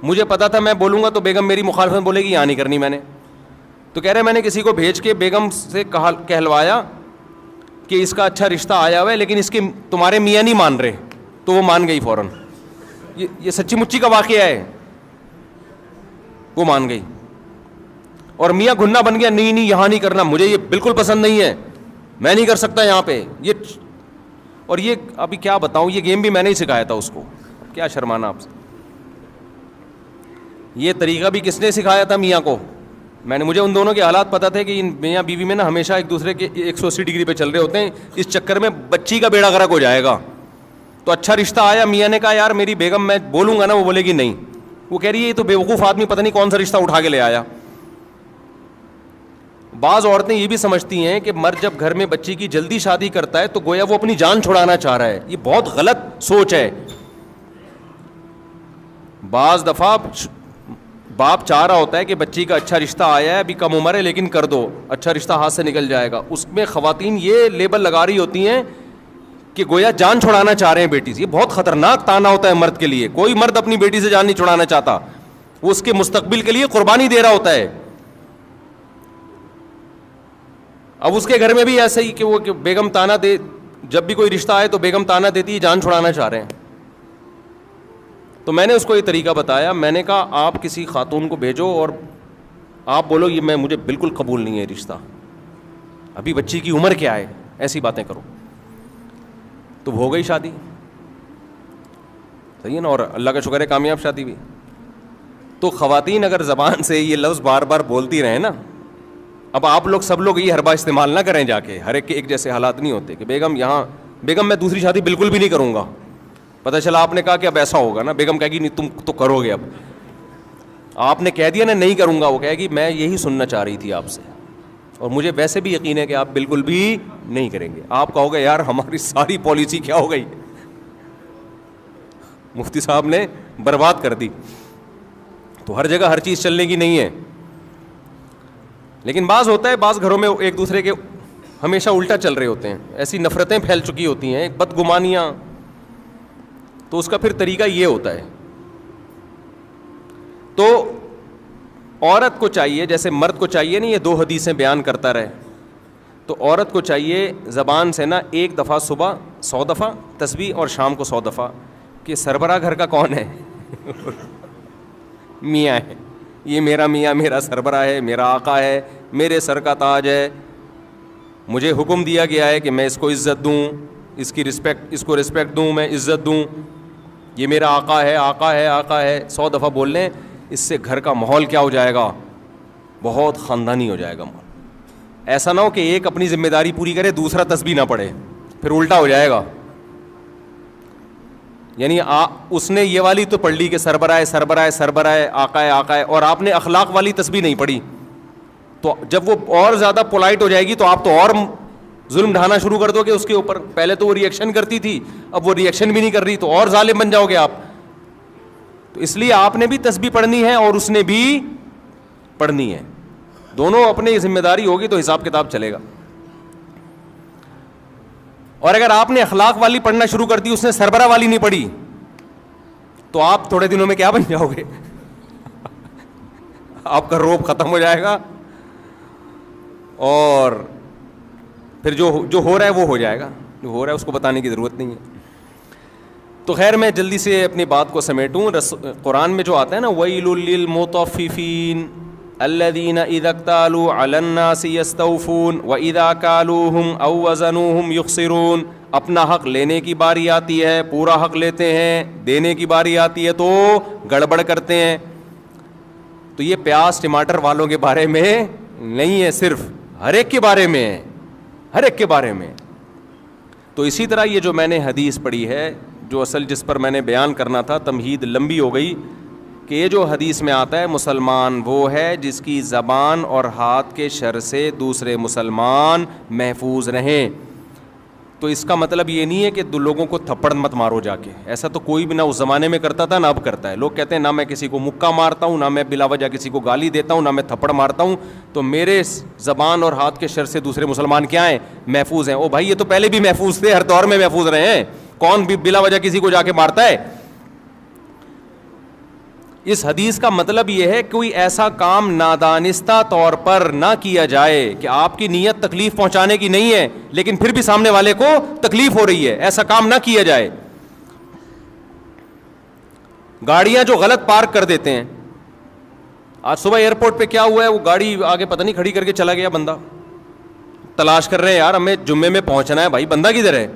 مجھے پتا تھا میں بولوں گا تو بیگم میری مخالفت بولے گی, یہاں نہیں کرنی میں نے. تو کہہ رہے میں نے کسی کو بھیج کے بیگم سے کہلوایا کہ اس کا اچھا رشتہ آیا ہوا ہے, لیکن اس کے تمہارے میاں نہیں مان رہے. تو وہ مان گئی فوراً. یہ سچی مچی کا واقعہ ہے, وہ مان گئی. اور میاں گھننا بن گیا, نہیں یہاں نہیں کرنا, مجھے یہ بالکل پسند نہیں ہے, میں نہیں کر سکتا یہاں پہ. اور یہ ابھی کیا بتاؤں, یہ گیم بھی میں نے ہی سکھایا تھا اس کو, کیا شرمانا آپ سے. یہ طریقہ بھی کس نے سکھایا تھا؟ میاں کو. میں نے, مجھے ان دونوں کے حالات پتہ تھے کہ ان میاں بیوی میں نا ہمیشہ ایک دوسرے کے 180 ڈگری پہ چل رہے ہوتے ہیں, اس چکر میں بچی کا بیڑا غرق ہو جائے گا. تو اچھا رشتہ آیا, میاں نے کہا یار میری بیگم, میں بولوں گا نا وہ بولے گی نہیں. وہ کہہ رہی ہے یہ تو بیوقوف آدمی پتہ نہیں کون سا رشتہ اٹھا کے لے آیا. بعض عورتیں یہ بھی سمجھتی ہیں کہ مرد جب گھر میں بچی کی جلدی شادی کرتا ہے تو گویا وہ اپنی جان چھڑانا چاہ رہا ہے. یہ بہت غلط سوچ ہے. بعض دفعہ باپ چاہ رہا ہوتا ہے کہ بچی کا اچھا رشتہ آیا ہے, ابھی کم عمر ہے لیکن کر دو, اچھا رشتہ ہاتھ سے نکل جائے گا. اس میں خواتین یہ لیبل لگا رہی ہوتی ہیں کہ گویا جان چھڑانا چاہ رہے ہیں بیٹی سے. یہ بہت خطرناک تانا ہوتا ہے مرد کے لیے. کوئی مرد اپنی بیٹی سے جان نہیں چھڑانا چاہتا, وہ اس کے مستقبل کے لیے قربانی دے رہا ہوتا ہے. اب اس کے گھر میں بھی ایسا ہی کہ وہ بیگم تانا دے, جب بھی کوئی رشتہ آئے تو بیگم تانا دیتی ہے جان چھڑانا چاہ رہے ہیں. تو میں نے اس کو یہ طریقہ بتایا, میں نے کہا آپ کسی خاتون کو بھیجو اور آپ بولو یہ مجھے بالکل قبول نہیں ہے رشتہ, ابھی بچی کی عمر کیا ہے, ایسی باتیں کرو. تو ہو گئی شادی, صحیح ہے نا, اور اللہ کا شکر ہے کامیاب شادی بھی. تو خواتین اگر زبان سے یہ لفظ بار بار بولتی رہیں نا, اب آپ لوگ سب لوگ یہ ہر بار استعمال نہ کریں جا کے, ہر ایک کے ایک جیسے حالات نہیں ہوتے کہ بیگم میں دوسری شادی بالکل بھی نہیں کروں گا. پتہ چلا آپ نے کہا کہ اب ایسا ہوگا نا, بیگم کہے گی نہیں تم تو کرو گے. اب آپ نے کہہ دیا نا نہیں کروں گا, وہ کہے گی میں یہی سننا چاہ رہی تھی آپ سے, اور مجھے ویسے بھی یقین ہے کہ آپ بالکل بھی نہیں کریں گے. آپ کہو گے یار ہماری ساری پالیسی کیا ہو گئی, مفتی صاحب نے برباد کر دی. تو ہر جگہ ہر چیز چلنے کی نہیں ہے. لیکن بعض ہوتا ہے, بعض گھروں میں ایک دوسرے کے ہمیشہ الٹا چل رہے ہوتے ہیں, ایسی نفرتیں پھیل چکی ہوتی ہیں, بدگمانیاں. تو اس کا پھر طریقہ یہ ہوتا ہے. تو عورت کو چاہیے, جیسے مرد کو چاہیے نہیں یہ 2 حدیثیں بیان کرتا رہے, تو عورت کو چاہیے زبان سے نا 1 دفعہ صبح 100 دفعہ تسبیح اور شام کو 100 دفعہ کہ سربراہ گھر کا کون ہے میاں ہے, یہ میرا میاں میرا سربراہ ہے, میرا آقا ہے, میرے سر کا تاج ہے, مجھے حکم دیا گیا ہے کہ میں اس کو عزت دوں, اس کی رسپیکٹ, اس کو رسپیکٹ دوں, میں عزت دوں, یہ میرا آقا ہے آقا ہے آقا ہے. 100 دفعہ بول لیں, اس سے گھر کا ماحول کیا ہو جائے گا, بہت خاندانی ہو جائے گا ماحول. ایسا نہ ہو کہ ایک اپنی ذمہ داری پوری کرے دوسرا تسبیح نہ پڑھے, پھر الٹا ہو جائے گا. یعنی اس نے یہ والی تو پڑھ لی کہ سربراہ سربراہ سربراہ آقا ہے آقا ہے, اور آپ نے اخلاق والی تسبیح نہیں پڑھی, تو جب وہ اور زیادہ پولائٹ ہو جائے گی تو آپ تو اور ظلم ڈھانا شروع کر دو گے اس کے اوپر. پہلے تو وہ ریئیکشن کرتی تھی, اب وہ ریئیکشن بھی نہیں کر رہی, تو اور ظالم بن جاؤ گے آپ. تو اس لیے آپ نے بھی تسبیح پڑھنی ہے اور اس نے بھی پڑھنی ہے, دونوں اپنی ذمہ داری ہوگی تو حساب کتاب چلے گا. اور اگر آپ نے اخلاق والی پڑھنا شروع کر دی, اس نے سربراہ والی نہیں پڑھی, تو آپ تھوڑے دنوں میں کیا بن جاؤ گے آپ کا روب ختم ہو جائے گا, اور پھر جو ہو رہا ہے وہ ہو جائے گا, جو ہو رہا ہے اس کو بتانے کی ضرورت نہیں ہے. تو خیر میں جلدی سے اپنی بات کو سمیٹوں. قرآن میں جو آتا ہے نا وَيْلٌ لِّلْمُطَفِّفِينَ الَّذِينَ إِذَا اكْتَالُوا عَلَى النَّاسِ يَسْتَوْفُونَ وَإِذَا كَالُوهُمْ أَوْ وَّزَنُوهُمْ يُخْسِرُونَ. اپنا حق لینے کی باری آتی ہے پورا حق لیتے ہیں, دینے کی باری آتی ہے تو گڑبڑ کرتے ہیں. تو یہ پیاز ٹماٹر والوں کے بارے میں نہیں ہے, صرف ہر ایک کے بارے میں ہے, ہر ایک کے بارے میں. تو اسی طرح یہ جو میں نے حدیث پڑھی ہے, جو اصل جس پر میں نے بیان کرنا تھا, تمہید لمبی ہو گئی, کہ یہ جو حدیث میں آتا ہے مسلمان وہ ہے جس کی زبان اور ہاتھ کے شر سے دوسرے مسلمان محفوظ رہیں. تو اس کا مطلب یہ نہیں ہے کہ دو لوگوں کو تھپڑ مت مارو جا کے, ایسا تو کوئی بھی نہ اس زمانے میں کرتا تھا نہ اب کرتا ہے. لوگ کہتے ہیں نہ میں کسی کو مکہ مارتا ہوں, نہ میں بلا وجہ کسی کو گالی دیتا ہوں, نہ میں تھپڑ مارتا ہوں, تو میرے زبان اور ہاتھ کے شر سے دوسرے مسلمان کیا ہیں, محفوظ ہیں. او بھائی یہ تو پہلے بھی محفوظ تھے, ہر دور میں محفوظ رہے ہیں, کون بھی بلا وجہ کسی کو جا کے مارتا ہے. اس حدیث کا مطلب یہ ہے کوئی ایسا کام نادانستہ طور پر نہ کیا جائے کہ آپ کی نیت تکلیف پہنچانے کی نہیں ہے لیکن پھر بھی سامنے والے کو تکلیف ہو رہی ہے, ایسا کام نہ کیا جائے. گاڑیاں جو غلط پارک کر دیتے ہیں, آج صبح ایئرپورٹ پہ کیا ہوا ہے, وہ گاڑی آگے پتہ نہیں کھڑی کر کے چلا گیا بندہ, تلاش کر رہے ہیں یار ہمیں جمعے میں پہنچنا ہے, بھائی بندہ کدھر ہے,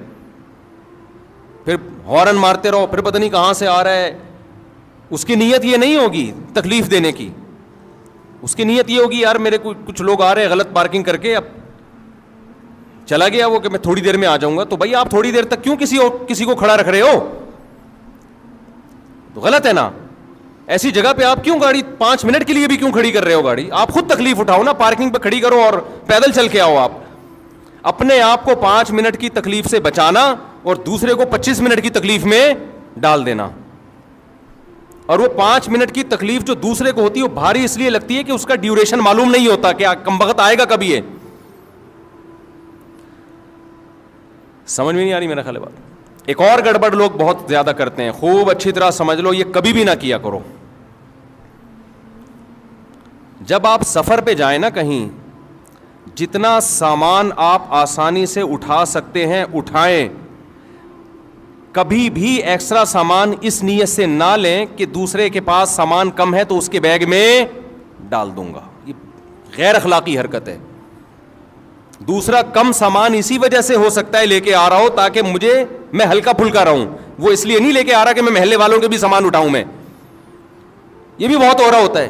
پھر ہارن مارتے رہو, پھر پتہ نہیں کہاں سے آ رہا ہے. اس کی نیت یہ نہیں ہوگی تکلیف دینے کی, اس کی نیت یہ ہوگی یار میرے کچھ لوگ آ رہے ہیں غلط پارکنگ کر کے, اب چلا گیا وہ کہ میں تھوڑی دیر میں آ جاؤں گا. تو بھائی آپ تھوڑی دیر تک کیوں کسی کو کھڑا رکھ رہے ہو, تو غلط ہے نا. ایسی جگہ پہ آپ کیوں گاڑی 5 منٹ کے لیے بھی کیوں کھڑی کر رہے ہو گاڑی, آپ خود تکلیف اٹھاؤ نا, پارکنگ پہ کھڑی کرو اور پیدل چل کے آؤ. آپ اپنے آپ کو 5 منٹ کی تکلیف سے بچانا اور دوسرے کو 25 منٹ کی تکلیف میں ڈال دینا. اور وہ 5 منٹ کی تکلیف جو دوسرے کو ہوتی ہے وہ بھاری اس لیے لگتی ہے کہ اس کا ڈیوریشن معلوم نہیں ہوتا کہ کم وقت آئے گا کبھی ہے. سمجھ میں نہیں آ رہی میرا خیال ہے بات. ایک اور گڑبڑ لوگ بہت زیادہ کرتے ہیں, خوب اچھی طرح سمجھ لو, یہ کبھی بھی نہ کیا کرو. جب آپ سفر پہ جائیں نا کہیں, جتنا سامان آپ آسانی سے اٹھا سکتے ہیں اٹھائیں. کبھی بھی ایکسٹرا سامان اس نیت سے نہ لیں کہ دوسرے کے پاس سامان کم ہے تو اس کے بیگ میں ڈال دوں گا. یہ غیر اخلاقی حرکت ہے. دوسرا کم سامان اسی وجہ سے ہو سکتا ہے لے کے آ رہا ہو تاکہ میں ہلکا پھلکا رہوں. وہ اس لیے نہیں لے کے آ رہا کہ میں محلے والوں کے بھی سامان اٹھاؤں. میں یہ بھی بہت ہو رہا ہوتا ہے.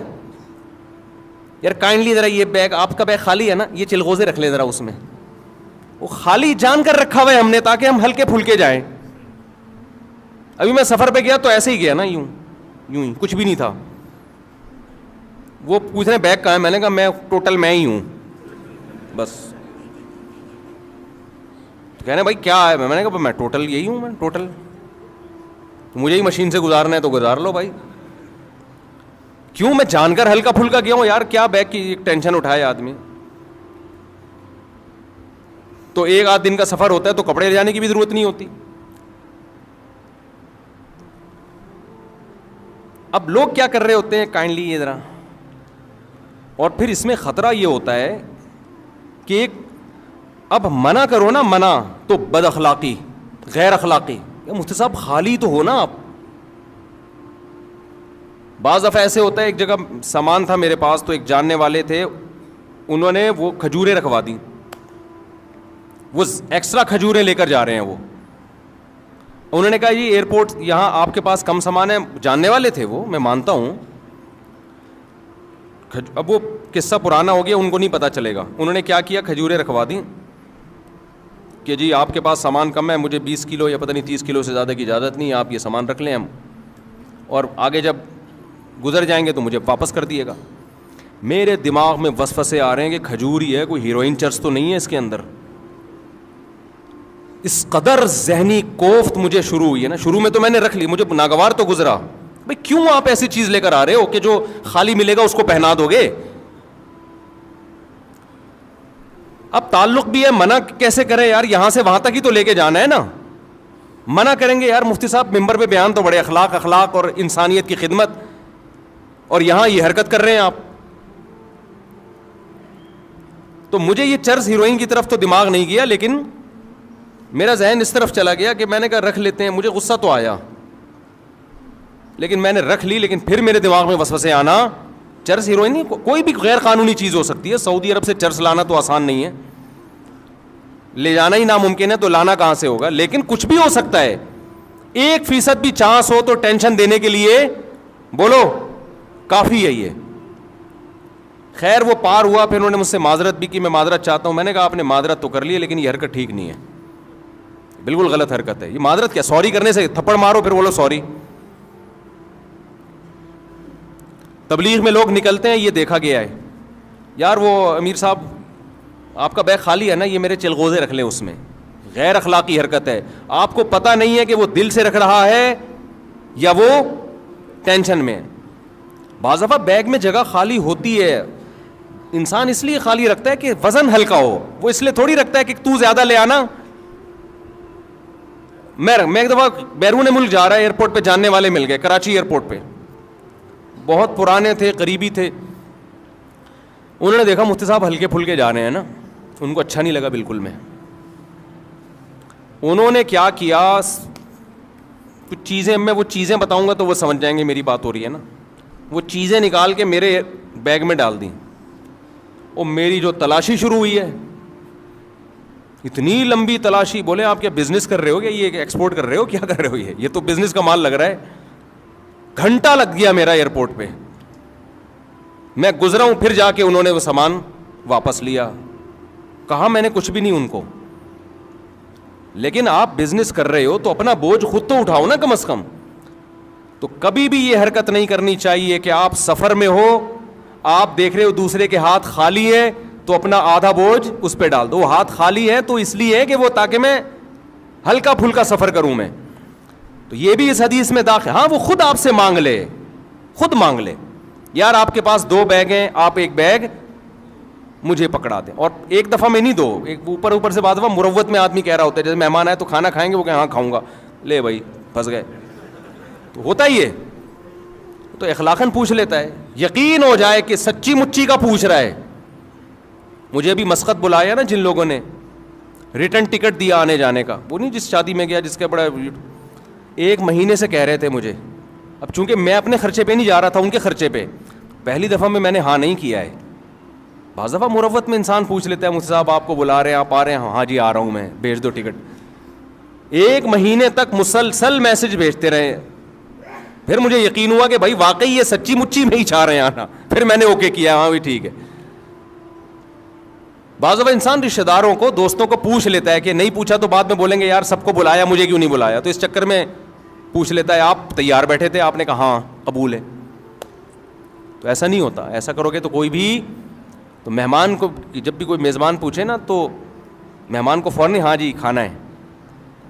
یار کائنڈلی ذرا یہ بیگ, آپ کا بیگ خالی ہے نا, یہ چلغوزے رکھ لیں ذرا اس میں. وہ خالی جان کر رکھا ہوا ہے ہم نے تاکہ ہم ہلکے پھلکے جائیں. ابھی میں سفر پہ گیا تو ایسے ہی گیا نا, یوں ہی کچھ بھی نہیں تھا. وہ پوچھ رہے بیگ کہاں ہے, میں نے کہا میں ٹوٹل میں ہی ہوں بس. تو کہنے بھائی کیا ہے, میں نے کہا میں ٹوٹل یہی ہوں, میں ٹوٹل مجھے ہی مشین سے گزارنا ہے تو گزار لو بھائی. کیوں, میں جان کر ہلکا پھلکا گیا ہوں یار, کیا بیگ کی ٹینشن اٹھائے آدمی. تو ایک آدھ دن کا سفر ہوتا ہے تو کپڑے لے جانے کی بھی ضرورت نہیں ہوتی. اب لوگ کیا کر رہے ہوتے ہیں کائنڈلی یہ ذرا, اور پھر اس میں خطرہ یہ ہوتا ہے کہ اب منع کرو نا, منع تو بد اخلاقی, غیر اخلاقی. مفتی صاحب خالی تو ہو نا آپ. بعض دفعہ ایسے ہوتا ہے, ایک جگہ سامان تھا میرے پاس تو ایک جاننے والے تھے, انہوں نے وہ کھجوریں رکھوا دی. وہ ایکسٹرا کھجوریں لے کر جا رہے ہیں. وہ انہوں نے کہا جی ایئرپورٹ یہاں آپ کے پاس کم سامان ہے. جاننے والے تھے وہ, میں مانتا ہوں. اب وہ قصہ پرانا ہو گیا, ان کو نہیں پتا چلے گا. انہوں نے کیا کیا, کھجوریں رکھوا دیں کہ جی آپ کے پاس سامان کم ہے, مجھے 20 کلو یا پتہ نہیں 30 کلو سے زیادہ کی اجازت نہیں, آپ یہ سامان رکھ لیں ہم, اور آگے جب گزر جائیں گے تو مجھے واپس کر دیے گا. میرے دماغ میں وسوسے آ رہے ہیں کہ کھجور ہی ہے, کوئی ہیروئن چرس تو نہیں ہے اس کے اندر. اس قدر ذہنی کوفت مجھے شروع ہوئی ہے نا. شروع میں تو میں نے رکھ لی, مجھے ناگوار تو گزرا. بھائی کیوں آپ ایسی چیز لے کر آ رہے ہو کہ جو خالی ملے گا اس کو پہنا دو گے. اب تعلق بھی ہے, منع کیسے کریں یار, یہاں سے وہاں تک ہی تو لے کے جانا ہے نا. منع کریں گے یار مفتی صاحب ممبر پہ بیان تو بڑے اخلاق اور انسانیت کی خدمت, اور یہاں یہ حرکت کر رہے ہیں آپ. تو مجھے یہ چرس ہیروئن کی طرف تو دماغ نہیں گیا, لیکن میرا ذہن اس طرف چلا گیا کہ میں نے کہا رکھ لیتے ہیں. مجھے غصہ تو آیا لیکن میں نے رکھ لی. لیکن پھر میرے دماغ میں وسوسے آنا, چرس ہیروئن نہیں, کوئی بھی غیر قانونی چیز ہو سکتی ہے. سعودی عرب سے چرس لانا تو آسان نہیں ہے, لے جانا ہی ناممکن ہے, تو لانا کہاں سے ہوگا. لیکن کچھ بھی ہو سکتا ہے. 1% بھی چانس ہو تو ٹینشن دینے کے لیے بولو کافی ہے یہ. خیر وہ پار ہوا, پھر انہوں نے مجھ سے معذرت بھی کی, میں معذرت چاہتا ہوں. میں نے کہا آپ نے معذرت تو کر لی لیکن یہ حرکت ٹھیک نہیں ہے, بالکل غلط حرکت ہے. یہ معذرت کیا, سوری کرنے سے تھپڑ مارو پھر بولو سوری. تبلیغ میں لوگ نکلتے ہیں, یہ دیکھا گیا ہے یار, وہ امیر صاحب آپ کا بیگ خالی ہے نا, یہ میرے چلغوزے رکھ لیں اس میں. غیر اخلاقی حرکت ہے. آپ کو پتہ نہیں ہے کہ وہ دل سے رکھ رہا ہے یا وہ ٹینشن میں. بعض دفعہ بیگ میں جگہ خالی ہوتی ہے, انسان اس لیے خالی رکھتا ہے کہ وزن ہلکا ہو. وہ اس لیے تھوڑی رکھتا ہے کہ تو زیادہ لے آنا. میں ایک دفعہ بیرون ملک جا رہا ہے, ایئرپورٹ پہ جاننے والے مل گئے, کراچی ایئرپورٹ پہ, بہت پرانے تھے, قریبی تھے. انہوں نے دیکھا مفتی صاحب ہلکے پھلکے جا رہے ہیں نا, ان کو اچھا نہیں لگا بالکل. میں انہوں نے کیا کیا, کچھ چیزیں, میں وہ چیزیں بتاؤں گا تو وہ سمجھ جائیں گے میری بات ہو رہی ہے نا. وہ چیزیں نکال کے میرے بیگ میں ڈال دیں, اور میری جو تلاشی شروع ہوئی ہے, اتنی لمبی تلاشی. بولے آپ کیا بزنس کر رہے ہو, کیا یہ ایکسپورٹ کر رہے ہو, کیا کر رہے ہو, یہ تو بزنس کا مال لگ رہا ہے. گھنٹہ لگ گیا میرا ایئرپورٹ پہ. میں گزرا ہوں, پھر جا کے انہوں نے وہ سامان واپس لیا. کہا میں نے کچھ بھی نہیں ان کو. لیکن آپ بزنس کر رہے ہو تو اپنا بوجھ خود تو اٹھاؤ نا کم از کم. تو کبھی بھی یہ حرکت نہیں کرنی چاہیے کہ آپ سفر میں ہو, آپ دیکھ رہے ہو دوسرے کے ہاتھ خالی ہے تو اپنا آدھا بوجھ اس پہ ڈال دو. وہ ہاتھ خالی ہے تو اس لیے ہے کہ وہ تاکہ میں ہلکا پھلکا سفر کروں میں. تو یہ بھی اس حدیث میں داخل. ہاں وہ خود آپ سے مانگ لے, خود مانگ لے, یار آپ کے پاس 2 بیگ ہیں, آپ ایک بیگ مجھے پکڑا دیں. اور ایک دفعہ میں نہیں, 2 ایک اوپر سے. بعد دفعہ مروت میں آدمی کہہ رہا ہوتا ہے, جیسے مہمان آئے تو کھانا کھائیں گے, وہ کہ ہاں کھاؤں گا, لے بھائی پھنس گئے. تو ہوتا ہی ہے, تو اخلاقاً پوچھ لیتا ہے, یقین ہو جائے کہ سچی مچی کا پوچھ رہا ہے, مجھے ابھی مسقط بلایا نا جن لوگوں نے, ریٹرن ٹکٹ دیا آنے جانے کا, وہ نہیں جس شادی میں گیا جس کا بڑا 1 مہینے سے کہہ رہے تھے مجھے. اب چونکہ میں اپنے خرچے پہ نہیں جا رہا تھا, ان کے خرچے پہ, پہلی دفعہ میں نے ہاں نہیں کیا ہے. بعض دفعہ مروت میں انسان پوچھ لیتا ہے مجھ سے, صاحب آپ کو بلا رہے ہیں, آپ آ رہے ہیں؟ ہاں جی آ رہا ہوں میں, بھیج دو ٹکٹ. 1 مہینے تک مسلسل میسج بھیجتے رہے. پھر مجھے یقین ہوا کہ بھائی واقعی یہ سچی مچی میں ہی چاہ رہے ہیں آنا. پھر میں نے اوکے کیا, ہاں بھی ٹھیک ہے. بعض دفعہ انسان رشتہ داروں کو, دوستوں کو پوچھ لیتا ہے کہ نہیں پوچھا تو بعد میں بولیں گے یار سب کو بلایا مجھے کیوں نہیں بلایا, تو اس چکر میں پوچھ لیتا ہے آپ تیار بیٹھے تھے, آپ نے کہا ہاں قبول ہے. تو ایسا نہیں ہوتا, ایسا کرو گے تو کوئی بھی, تو مہمان کو جب بھی کوئی میزبان پوچھے نا تو مہمان کو فوراً ہاں جی کھانا ہے.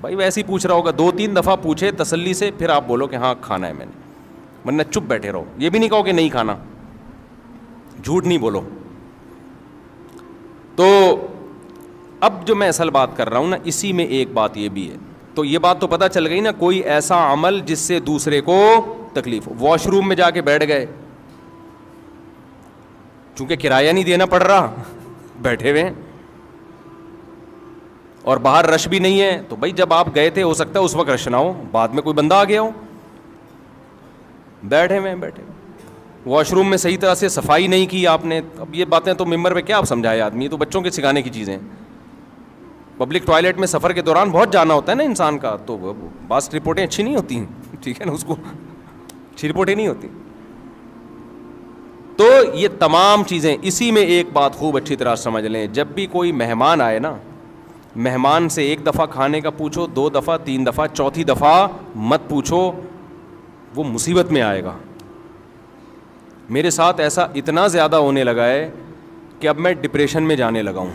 بھائی ویسے ہی پوچھ رہا ہوگا, 2-3 دفعہ پوچھے تسلی سے, پھر آپ بولو کہ ہاں کھانا ہے میں نے, ورنہ چپ بیٹھے رہو. یہ بھی نہیں کہو کہ نہیں کھانا, جھوٹ نہیں بولو. تو اب جو میں اصل بات کر رہا ہوں نا, اسی میں ایک بات یہ بھی ہے. تو یہ بات تو پتہ چل گئی نا, کوئی ایسا عمل جس سے دوسرے کو تکلیف ہو. واش روم میں جا کے بیٹھ گئے, چونکہ کرایہ نہیں دینا پڑ رہا, بیٹھے ہوئے ہیں, اور باہر رش بھی نہیں ہے, تو بھائی جب آپ گئے تھے ہو سکتا ہے اس وقت رش نہ ہو, بعد میں کوئی بندہ آ گیا ہو, بیٹھے ہوئے. واش روم میں صحیح طرح سے صفائی نہیں کی آپ نے. اب یہ باتیں تو ممبر پہ کیا آپ سمجھائے آدمی, یہ تو بچوں کے سکھانے کی چیزیں. پبلک ٹوائلٹ میں سفر کے دوران بہت جانا ہوتا ہے نا انسان کا, تو بعض رپورٹیں اچھی نہیں ہوتی ہیں, ٹھیک ہے نا, اس کو اچھی رپورٹیں نہیں ہوتی. تو یہ تمام چیزیں, اسی میں ایک بات خوب اچھی طرح سمجھ لیں, جب بھی کوئی مہمان آئے نا, مہمان سے 1 دفعہ کھانے کا پوچھو, 2 دفعہ, 3 دفعہ, چوتھی دفعہ مت پوچھو, وہ مصیبت میں آئے گا. میرے ساتھ ایسا اتنا زیادہ ہونے لگا ہے کہ اب میں ڈپریشن میں جانے لگا ہوں,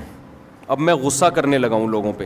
اب میں غصہ کرنے لگا ہوں لوگوں پہ.